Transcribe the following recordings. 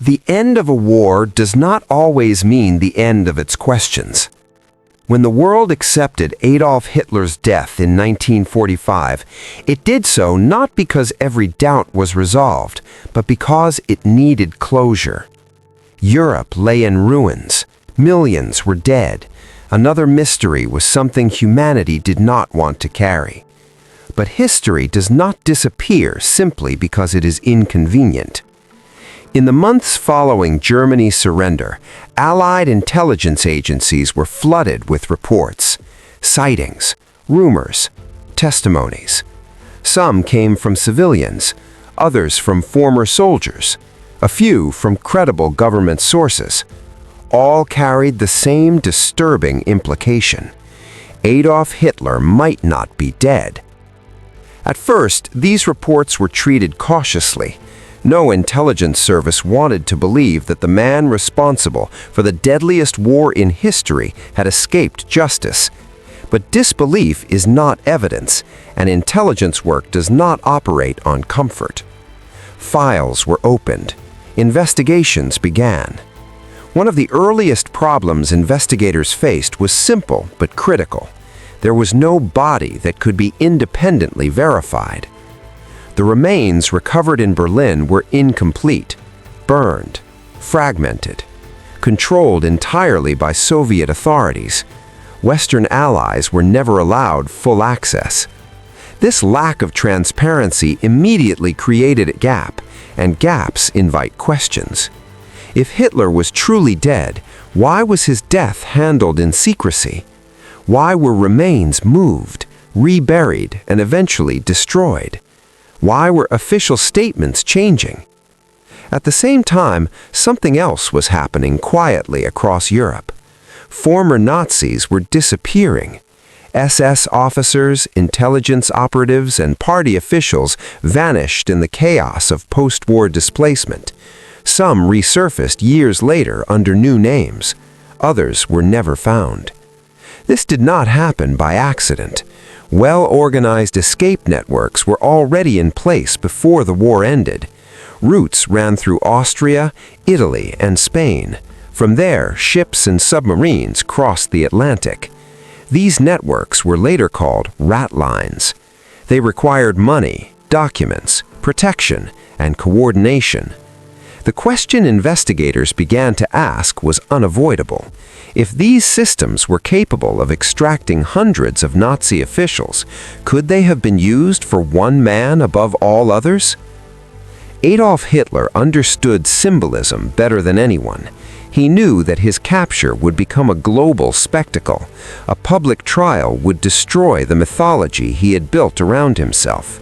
The end of a war does not always mean the end of its questions. When the world accepted Adolf Hitler's death in 1945, it did so not because every doubt was resolved, but because it needed closure. Europe lay in ruins. Millions were dead. Another mystery was something humanity did not want to carry. But history does not disappear simply because it is inconvenient. In the months following Germany's surrender, Allied intelligence agencies were flooded with reports, sightings, rumors, testimonies. Some came from civilians, others from former soldiers, a few from credible government sources. All carried the same disturbing implication. Adolf Hitler might not be dead. At first, these reports were treated cautiously. No intelligence service wanted to believe that the man responsible for the deadliest war in history had escaped justice. But disbelief is not evidence, and intelligence work does not operate on comfort. Files were opened. Investigations began. One of the earliest problems investigators faced was simple but critical. There was no body that could be independently verified. The remains recovered in Berlin were incomplete, burned, fragmented, controlled entirely by Soviet authorities. Western allies were never allowed full access. This lack of transparency immediately created a gap, and gaps invite questions. If Hitler was truly dead, why was his death handled in secrecy? Why were remains moved, reburied, and eventually destroyed? Why were official statements changing? At the same time, something else was happening quietly across Europe. Former Nazis were disappearing. SS officers, intelligence operatives, and party officials vanished in the chaos of post-war displacement. Some resurfaced years later under new names. Others were never found. This did not happen by accident. Well-organized escape networks were already in place before the war ended. Routes ran through Austria, Italy, and Spain. From there, ships and submarines crossed the Atlantic. These networks were later called ratlines. They required money, documents, protection, and coordination. The question investigators began to ask was unavoidable. If these systems were capable of extracting hundreds of Nazi officials, could they have been used for one man above all others? Adolf Hitler understood symbolism better than anyone. He knew that his capture would become a global spectacle. A public trial would destroy the mythology he had built around himself.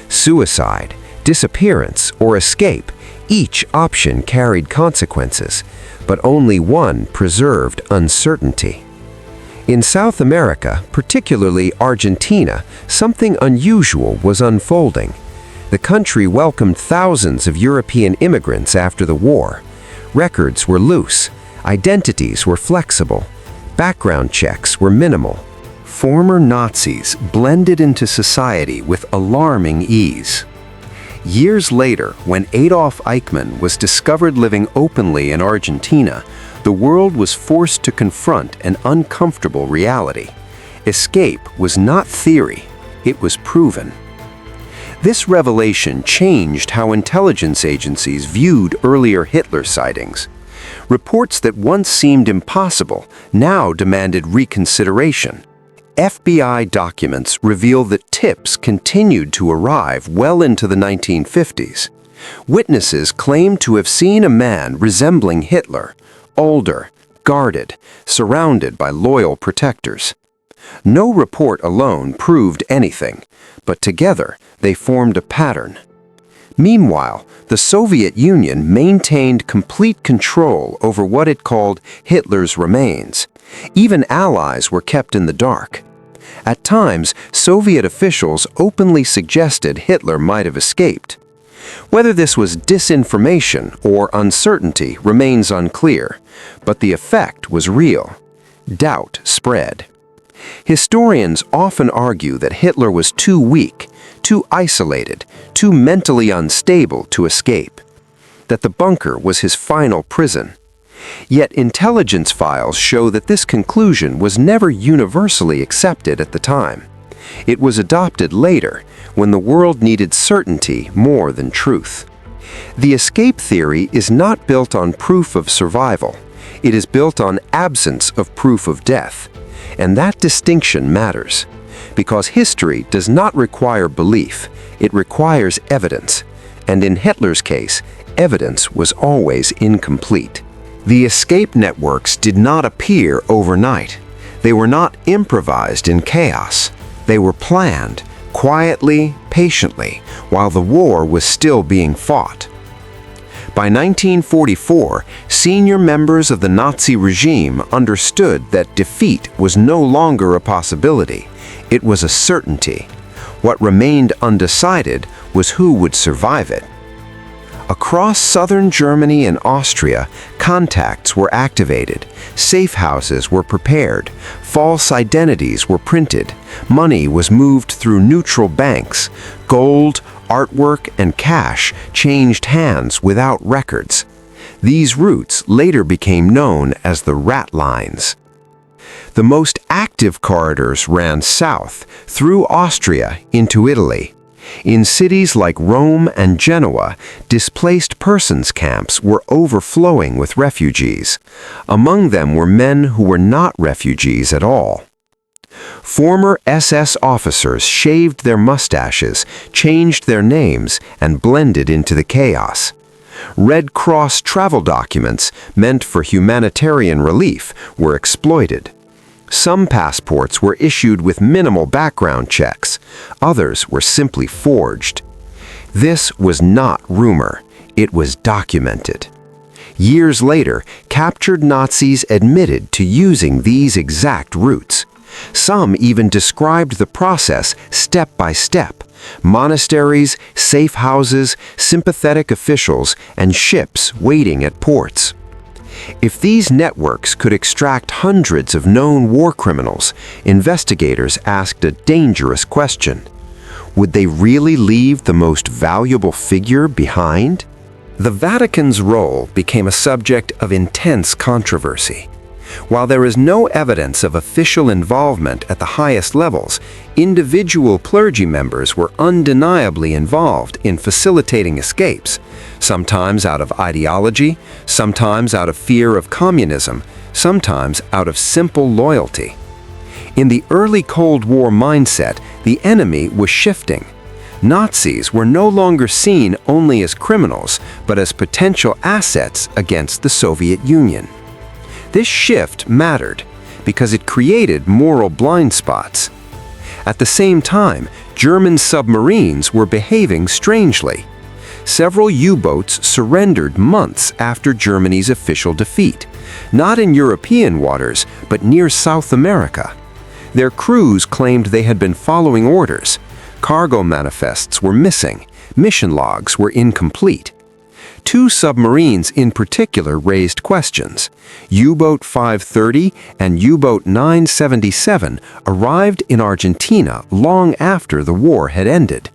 Suicide, disappearance, or escape, each option carried consequences, but only one preserved uncertainty. In South America, particularly Argentina, something unusual was unfolding. The country welcomed thousands of European immigrants after the war. Records were loose, identities were flexible, background checks were minimal. Former Nazis blended into society with alarming ease. Years later, when Adolf Eichmann was discovered living openly in Argentina, the world was forced to confront an uncomfortable reality. Escape was not theory, it was proven. This revelation changed how intelligence agencies viewed earlier Hitler sightings. Reports that once seemed impossible now demanded reconsideration. FBI documents reveal that tips continued to arrive well into the 1950s. Witnesses claimed to have seen a man resembling Hitler, older, guarded, surrounded by loyal protectors. No report alone proved anything, but together they formed a pattern. Meanwhile, the Soviet Union maintained complete control over what it called Hitler's remains. Even allies were kept in the dark. At times, Soviet officials openly suggested Hitler might have escaped. Whether this was disinformation or uncertainty remains unclear, but the effect was real. Doubt spread. Historians often argue that Hitler was too weak, too isolated, too mentally unstable to escape. that the bunker was his final prison. Yet intelligence files show that this conclusion was never universally accepted at the time. It was adopted later, when the world needed certainty more than truth. The escape theory is not built on proof of survival. It is built on absence of proof of death. And that distinction matters, because history does not require belief, it requires evidence. And in Hitler's case, evidence was always incomplete. The escape networks did not appear overnight. They were not improvised in chaos. They were planned, quietly, patiently, while the war was still being fought. By 1944, senior members of the Nazi regime understood that defeat was no longer a possibility. It was a certainty. What remained undecided was who would survive it. Across southern Germany and Austria, contacts were activated, safe houses were prepared, false identities were printed, money was moved through neutral banks, gold, artwork, and cash changed hands without records. These routes later became known as the ratlines. The most active corridors ran south, through Austria into Italy. In cities like Rome and Genoa, displaced persons camps were overflowing with refugees. Among them were men who were not refugees at all. Former SS officers shaved their mustaches, changed their names, and blended into the chaos. Red Cross travel documents, meant for humanitarian relief, were exploited. Some passports were issued with minimal background checks. Others were simply forged. This was not rumor. It was documented. Years later, captured Nazis admitted to using these exact routes. Some even described the process step by step. Monasteries, safe houses, sympathetic officials, and ships waiting at ports. If these networks could extract hundreds of known war criminals, investigators asked a dangerous question. Would they really leave the most valuable figure behind? The Vatican's role became a subject of intense controversy. While there is no evidence of official involvement at the highest levels, individual clergy members were undeniably involved in facilitating escapes, sometimes out of ideology, sometimes out of fear of communism, sometimes out of simple loyalty. In the early Cold War mindset, the enemy was shifting. Nazis were no longer seen only as criminals, but as potential assets against the Soviet Union. This shift mattered because it created moral blind spots. At the same time, German submarines were behaving strangely. Several U-boats surrendered months after Germany's official defeat, not in European waters, but near South America. Their crews claimed they had been following orders. Cargo manifests were missing. Mission logs were incomplete. Two submarines in particular raised questions. U-boat 530 and U-boat 977 arrived in Argentina long after the war had ended.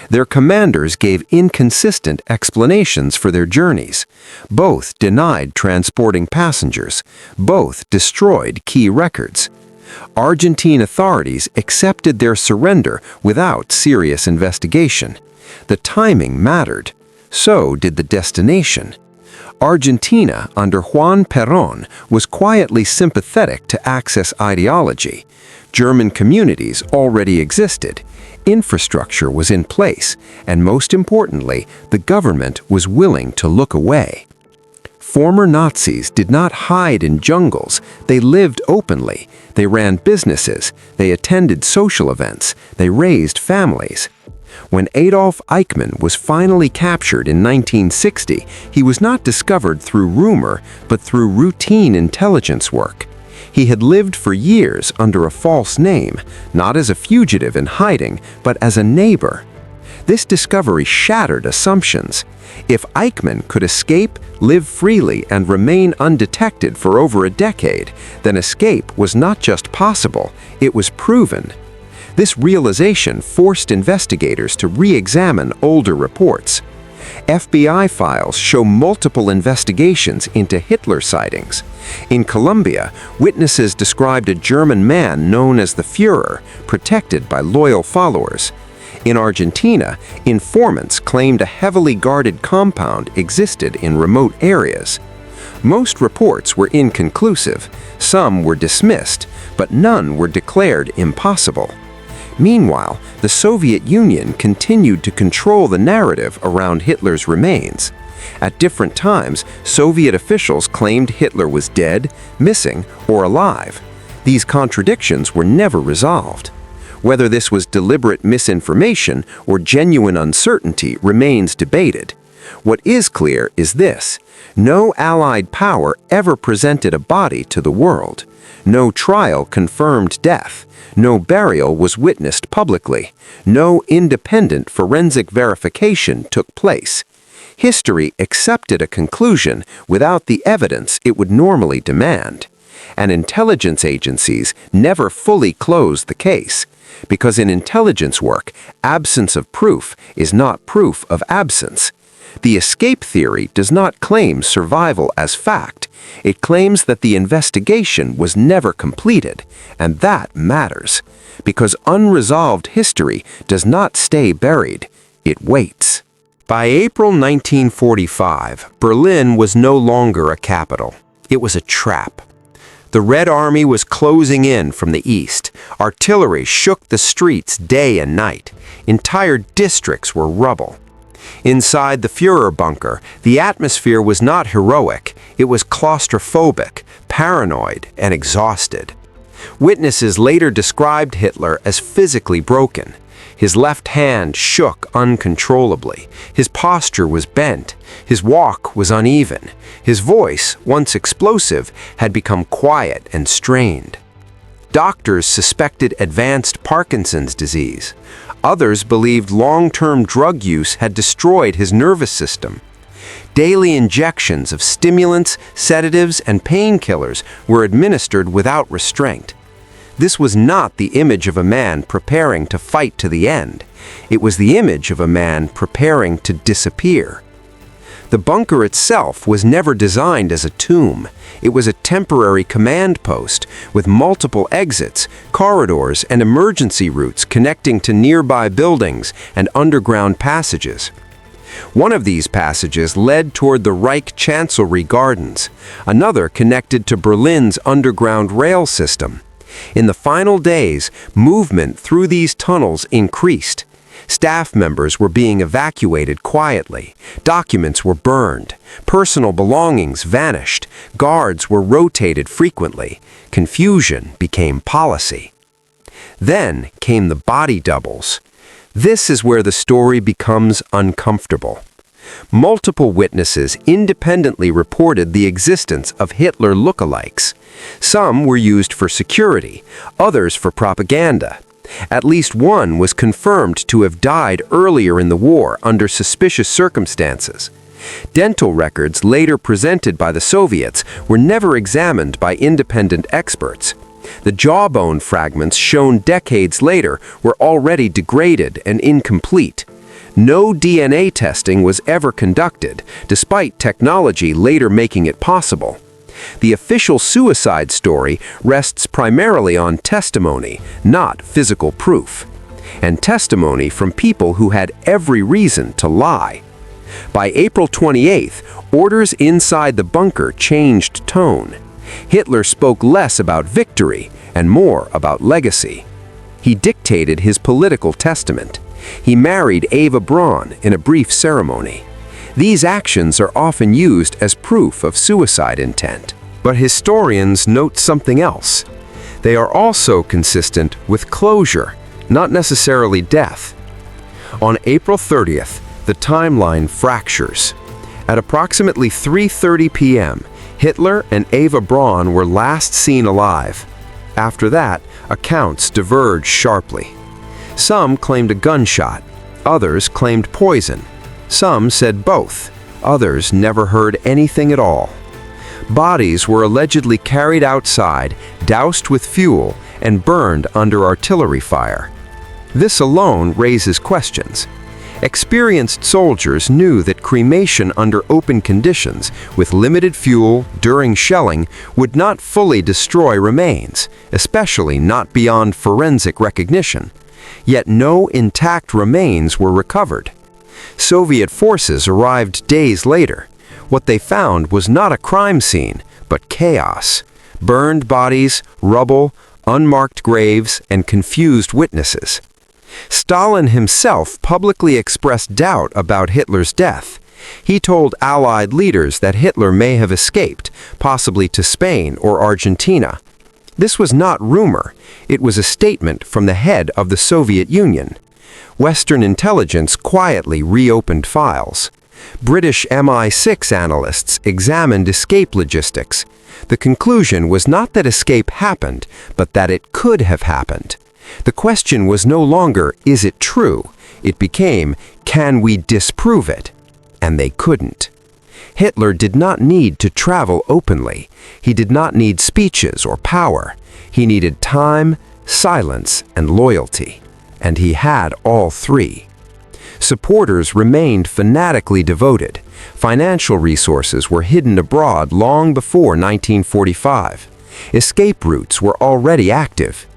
Their commanders gave inconsistent explanations for their journeys. Both denied transporting passengers. Both destroyed key records. Argentine authorities accepted their surrender without serious investigation. The timing mattered. So did the destination. Argentina, under Juan Perón, was quietly sympathetic to Axis ideology. German communities already existed. Infrastructure was in place, and most importantly, the government was willing to look away. Former Nazis did not hide in jungles. They lived openly. They ran businesses. They attended social events. They raised families. When Adolf Eichmann was finally captured in 1960, he was not discovered through rumor, but through routine intelligence work. He had lived for years under a false name, not as a fugitive in hiding, but as a neighbor. This discovery shattered assumptions. If Eichmann could escape, live freely, and remain undetected for over a decade, then escape was not just possible, it was proven. This realization forced investigators to re-examine older reports. FBI files show multiple investigations into Hitler sightings. In Colombia, witnesses described a German man known as the Führer, protected by loyal followers. In Argentina, informants claimed a heavily guarded compound existed in remote areas. Most reports were inconclusive, some were dismissed, but none were declared impossible. Meanwhile, the Soviet Union continued to control the narrative around Hitler's remains. At different times, Soviet officials claimed Hitler was dead, missing, or alive. These contradictions were never resolved. Whether this was deliberate misinformation or genuine uncertainty remains debated. What is clear is this: no Allied power ever presented a body to the world. No trial confirmed death. No burial was witnessed publicly. No independent forensic verification took place. History accepted a conclusion without the evidence it would normally demand. And intelligence agencies never fully closed the case, because in intelligence work, absence of proof is not proof of absence. The escape theory does not claim survival as fact. It claims that the investigation was never completed, and that matters, because unresolved history does not stay buried, it waits. By April 1945, Berlin was no longer a capital. It was a trap. The Red Army was closing in from the east. Artillery shook the streets day and night. Entire districts were rubble. Inside the Führerbunker, the atmosphere was not heroic. It was claustrophobic, paranoid, and exhausted. Witnesses later described Hitler as physically broken. His left hand shook uncontrollably. His posture was bent. His walk was uneven. His voice, once explosive, had become quiet and strained. Doctors suspected advanced Parkinson's disease. Others believed long-term drug use had destroyed his nervous system. Daily injections of stimulants, sedatives, and painkillers were administered without restraint. This was not the image of a man preparing to fight to the end. It was the image of a man preparing to disappear. The bunker itself was never designed as a tomb. It was a temporary command post with multiple exits, corridors, and emergency routes connecting to nearby buildings and underground passages. One of these passages led toward the Reich Chancellery Gardens. Another connected to Berlin's underground rail system. In the final days, movement through these tunnels increased. Staff members were being evacuated quietly. Documents were burned. Personal belongings vanished. Guards were rotated frequently. Confusion became policy. Then came the body doubles. This is where the story becomes uncomfortable. Multiple witnesses independently reported the existence of Hitler lookalikes. Some were used for security, others for propaganda. At least one was confirmed to have died earlier in the war under suspicious circumstances. Dental records later presented by the Soviets were never examined by independent experts. The jawbone fragments shown decades later were already degraded and incomplete. No DNA testing was ever conducted, despite technology later making it possible. The official suicide story rests primarily on testimony, not physical proof, and testimony from people who had every reason to lie. By April 28th, orders inside the bunker changed tone. Hitler spoke less about victory and more about legacy. He dictated his political testament. He married Eva Braun in a brief ceremony. These actions are often used as proof of suicide intent. But historians note something else. They are also consistent with closure, not necessarily death. On April 30th, the timeline fractures. At approximately 3:30 p.m., Hitler and Eva Braun were last seen alive. After that, accounts diverged sharply. Some claimed a gunshot. Others claimed poison. Some said both. Others never heard anything at all. Bodies were allegedly carried outside, doused with fuel, and burned under artillery fire. This alone raises questions. Experienced soldiers knew that cremation under open conditions, with limited fuel during shelling, would not fully destroy remains, especially not beyond forensic recognition. Yet no intact remains were recovered. Soviet forces arrived days later. What they found was not a crime scene, but chaos. Burned bodies, rubble, unmarked graves, and confused witnesses. Stalin himself publicly expressed doubt about Hitler's death. He told Allied leaders that Hitler may have escaped, possibly to Spain or Argentina. This was not rumor. It was a statement from the head of the Soviet Union. Western intelligence quietly reopened files. British MI6 analysts examined escape logistics. The conclusion was not that escape happened, but that it could have happened. The question was no longer, is it true? It became, can we disprove it? And they couldn't. Hitler did not need to travel openly. He did not need speeches or power. He needed time, silence, and loyalty. And he had all three. Supporters remained fanatically devoted. Financial resources were hidden abroad long before 1945. Escape routes were already active.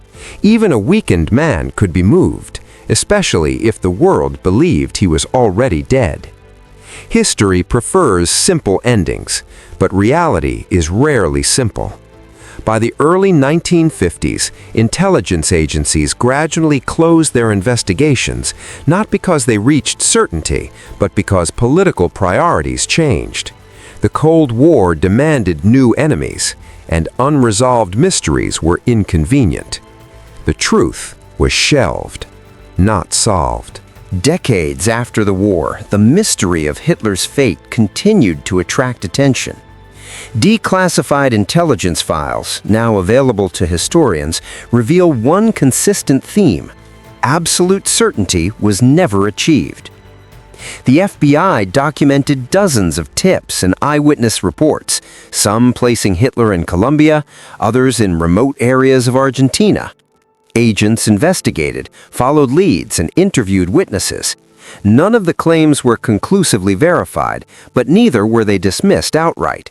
Even a weakened man could be moved, especially if the world believed he was already dead. History prefers simple endings, but reality is rarely simple. By the early 1950s, intelligence agencies gradually closed their investigations, not because they reached certainty, but because political priorities changed. The Cold War demanded new enemies, and unresolved mysteries were inconvenient. The truth was shelved, not solved. Decades after the war, the mystery of Hitler's fate continued to attract attention. Declassified intelligence files, now available to historians, reveal one consistent theme: absolute certainty was never achieved. The FBI documented dozens of tips and eyewitness reports, some placing Hitler in Colombia, others in remote areas of Argentina. Agents investigated, followed leads, and interviewed witnesses. None of the claims were conclusively verified, but neither were they dismissed outright.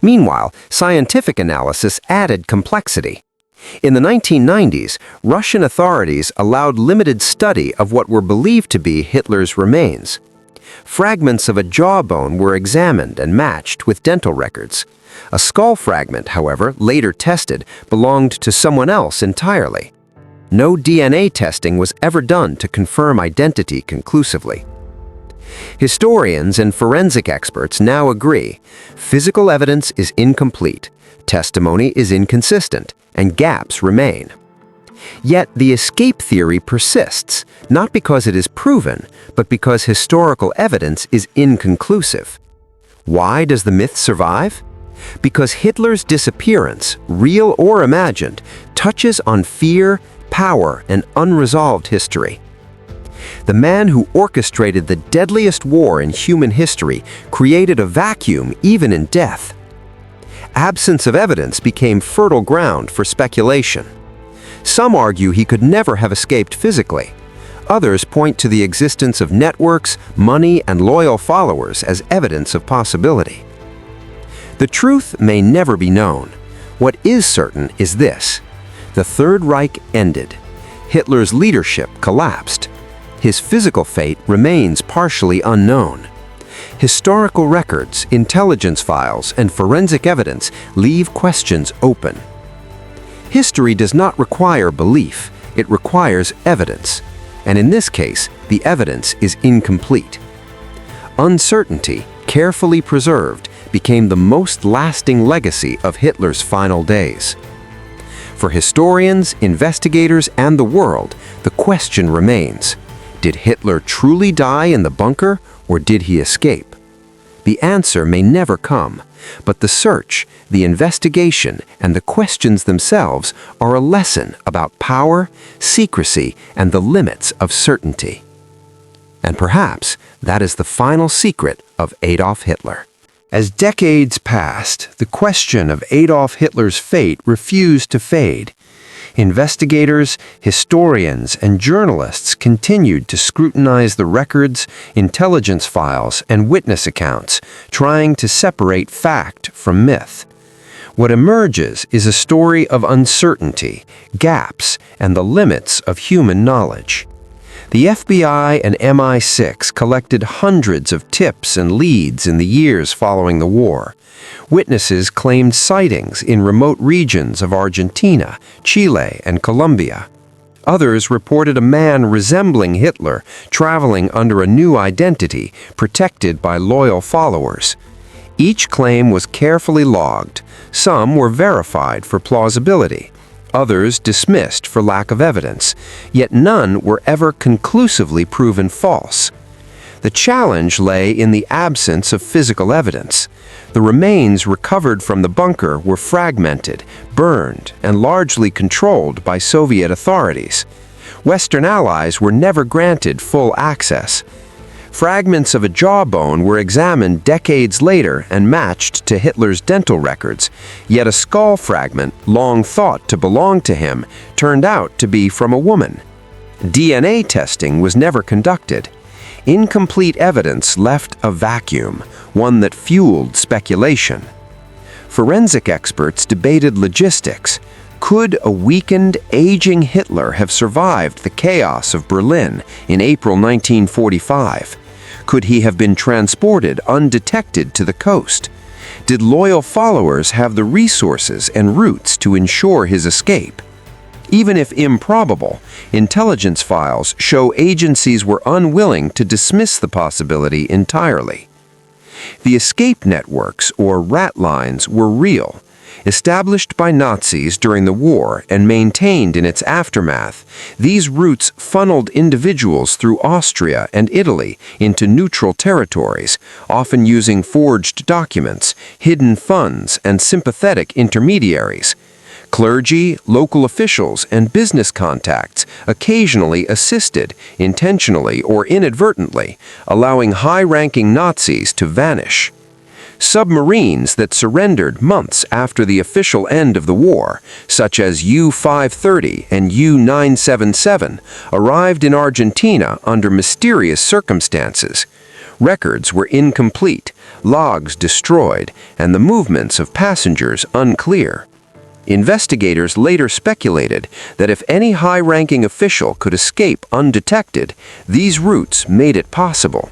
Meanwhile, scientific analysis added complexity. In the 1990s, Russian authorities allowed limited study of what were believed to be Hitler's remains. Fragments of a jawbone were examined and matched with dental records. A skull fragment, however, later tested, belonged to someone else entirely. No DNA testing was ever done to confirm identity conclusively. Historians and forensic experts now agree: physical evidence is incomplete, testimony is inconsistent, and gaps remain. Yet the escape theory persists, not because it is proven, but because historical evidence is inconclusive. Why does the myth survive? Because Hitler's disappearance, real or imagined, touches on fear, power, and unresolved history. The man who orchestrated the deadliest war in human history created a vacuum even in death. Absence of evidence became fertile ground for speculation. Some argue he could never have escaped physically. Others point to the existence of networks, money, and loyal followers as evidence of possibility. The truth may never be known. What is certain is this: the Third Reich ended. Hitler's leadership collapsed. His physical fate remains partially unknown. Historical records, intelligence files, and forensic evidence leave questions open. History does not require belief, it requires evidence. And in this case, the evidence is incomplete. Uncertainty, carefully preserved, became the most lasting legacy of Hitler's final days. For historians, investigators, and the world, the question remains: did Hitler truly die in the bunker, or did he escape? The answer may never come, but the search, the investigation, and the questions themselves are a lesson about power, secrecy, and the limits of certainty. And perhaps that is the final secret of Adolf Hitler. As decades passed, the question of Adolf Hitler's fate refused to fade. Investigators, historians, and journalists continued to scrutinize the records, intelligence files, and witness accounts, trying to separate fact from myth. What emerges is a story of uncertainty, gaps, and the limits of human knowledge. The FBI and MI6 collected hundreds of tips and leads in the years following the war. Witnesses claimed sightings in remote regions of Argentina, Chile, and Colombia. Others reported a man resembling Hitler traveling under a new identity, protected by loyal followers. Each claim was carefully logged. Some were verified for plausibility. Others dismissed for lack of evidence, yet none were ever conclusively proven false. The challenge lay in the absence of physical evidence. The remains recovered from the bunker were fragmented, burned, and largely controlled by Soviet authorities. Western allies were never granted full access. Fragments of a jawbone were examined decades later and matched to Hitler's dental records, yet a skull fragment, long thought to belong to him, turned out to be from a woman. DNA testing was never conducted. Incomplete evidence left a vacuum, one that fueled speculation. Forensic experts debated logistics. Could a weakened, aging Hitler have survived the chaos of Berlin in April 1945? Could he have been transported undetected to the coast? Did loyal followers have the resources and routes to ensure his escape? Even if improbable, intelligence files show agencies were unwilling to dismiss the possibility entirely. The escape networks, or ratlines, were real. Established by Nazis during the war and maintained in its aftermath, these routes funneled individuals through Austria and Italy into neutral territories, often using forged documents, hidden funds, and sympathetic intermediaries. Clergy, local officials, and business contacts occasionally assisted, intentionally or inadvertently, allowing high-ranking Nazis to vanish. Submarines that surrendered months after the official end of the war, such as U-530 and U-977, arrived in Argentina under mysterious circumstances. Records were incomplete, logs destroyed, and the movements of passengers unclear. Investigators later speculated that if any high-ranking official could escape undetected, these routes made it possible.